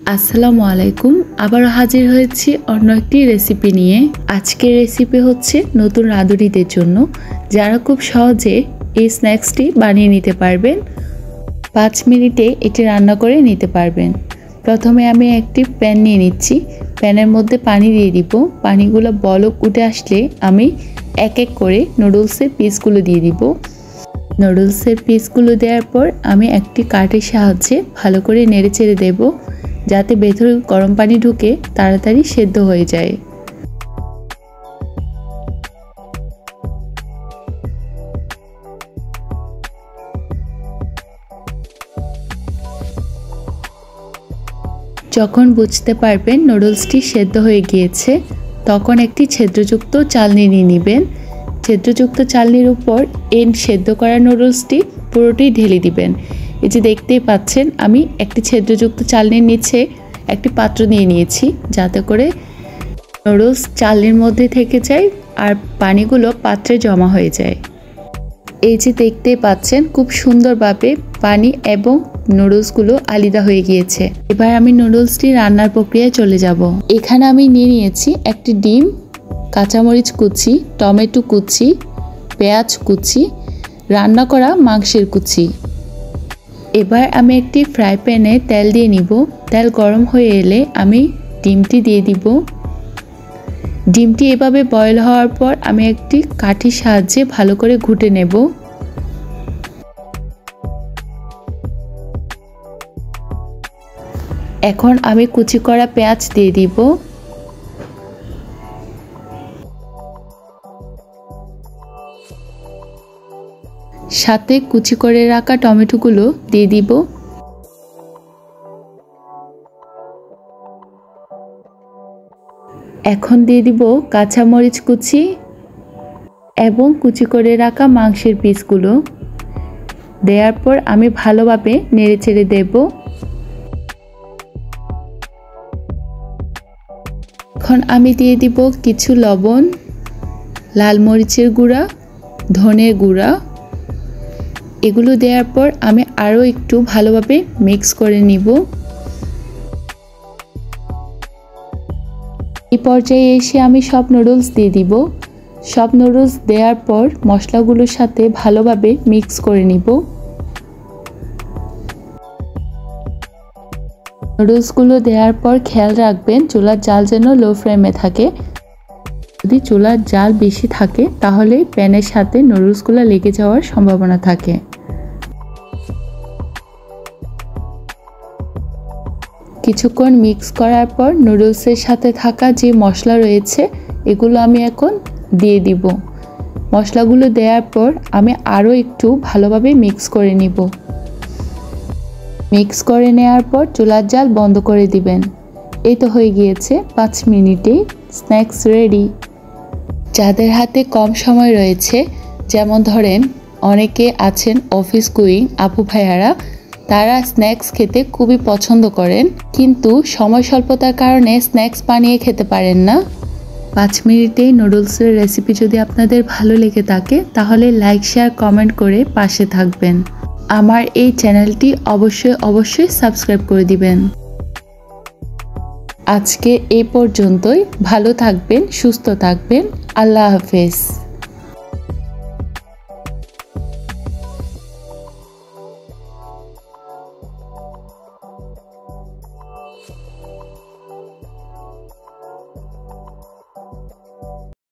আসসালামু আলাইকুম। আবারও হাজির হয়েছি অন্য একটি রেসিপি নিয়ে। আজকের রেসিপি হচ্ছে নতুন রাঁধুনিদের জন্য, যারা খুব সহজে এই স্ন্যাক্সটি বানিয়ে নিতে পারবেন। 5 মিনিটে এটি রান্না করে নিতে পারবেন। প্রথমে আমি একটি প্যান নিয়ে নিচ্ছি। প্যানের মধ্যে পানি দিয়ে দিব। পানিগুলো বলক উঠে আসলে আমি এক এক করে নুডলসের পিসগুলো দিয়ে দিব। নুডলসের পিসগুলো দেওয়ার পর আমি একটি কাঠের সাহায্যে ভালো করে নেড়ে চেড়ে দেবো, যাতে ভেতরে গরম পানি ঢুকে তাড়াতাড়ি সেদ্ধ হয়ে যায়। যখন বুঝতে পারবেন নুডলসটি সেদ্ধ হয়ে গিয়েছে, তখন একটি ছিদ্রযুক্ত চালনি নিয়ে নেবেন। ছিদ্রযুক্ত চালনির উপর এই সেদ্ধ করা নুডলসটি পুরোটি ঢেলে দিবেন। এই যে দেখতেই পাচ্ছেন, আমি একটি ছিদ্রযুক্ত চালনির নিচে একটি পাত্র নিয়ে নিয়েছি, যাতে করে নুডলস চালনির মধ্যে থেকে যায় আর পানিগুলো পাত্রে জমা হয়ে যায়। এই যে দেখতেই পাচ্ছেন, খুব সুন্দরভাবে পানি এবং নুডলসগুলো আলাদা হয়ে গিয়েছে। এবার আমি নুডলসটি রান্নার প্রক্রিয়ায় চলে যাব। এখানে আমি নিয়ে নিয়েছি একটি ডিম, কাঁচামরিচ কুচি, টমেটো কুচি, পেঁয়াজ কুচি, রান্না করা মাংসের কুচি। এবার আমি একটি ফ্রাই প্যানে তেল দিয়ে নিব। তেল গরম হয়ে এলে আমি ডিমটি দিয়ে দিব। ডিমটি এভাবে বয়েল হওয়ার পর আমি একটি কাঠির সাহায্যে ভালো করে ঘুটে নেব। এখন আমি কুচি করা পেঁয়াজ দিয়ে দিব। সাথে কুচি করে রাখা টমেটোগুলো দিয়ে দিব। এখন দিয়ে দিব কাঁচামরিচ কুচি এবং কুচি করে রাখা মাংসের পিসগুলো। দেওয়ার পর আমি ভালোভাবে নেড়ে চেড়ে দেব। এখন আমি দিয়ে দিব কিছু লবণ, লাল মরিচের গুঁড়া, ধনের গুঁড়া। এগুলো দেওয়ার পর আমি আরও একটু ভালোভাবে মিক্স করে নিব। এই পর্যায়ে এসে আমি সব নুডলস দিয়ে দিব। সব নুডলস দেওয়ার পর মশলাগুলোর সাথে ভালোভাবে মিক্স করে নিব। নুডলসগুলো দেওয়ার পর খেয়াল রাখবেন চুলার জাল যেন লো ফ্লেমে থাকে। যদি চুলার জাল বেশি থাকে তাহলে প্যানের সাথে নুডলসগুলো লেগে যাওয়ার সম্ভাবনা থাকে। কিছুক্ষণ মিক্স করার পর নুডলসের সাথে থাকা যে মশলা রয়েছে এগুলো আমি এখন দিয়ে দিব। মশলাগুলো দেওয়ার পর আমি আরও একটু ভালোভাবে মিক্স করে নিব। মিক্স করে নেওয়ার পর চুলার জাল বন্ধ করে দিবেন। এই তো হয়ে গিয়েছে, 5 মিনিটেই স্ন্যাক্স রেডি। যাদের হাতে কম সময় রয়েছে, যেমন ধরেন অনেকে আছেন অফিস গোয়িং আপু ভাইয়ারা, তারা স্ন্যাক্স খেতে খুবই পছন্দ করেন, কিন্তু সময় স্বল্পতার কারণে স্ন্যাক্স বানিয়ে খেতে পারেন না। 5 মিনিটেই নুডলসের রেসিপি যদি আপনাদের ভালো লেগে থাকে তাহলে লাইক, শেয়ার, কমেন্ট করে পাশে থাকবেন। আমার এই চ্যানেলটি অবশ্যই সাবস্ক্রাইব করে দিবেন। আজকে এই পর্যন্তই। ভালো থাকবেন, সুস্থ থাকবেন। আল্লাহ হাফেজ।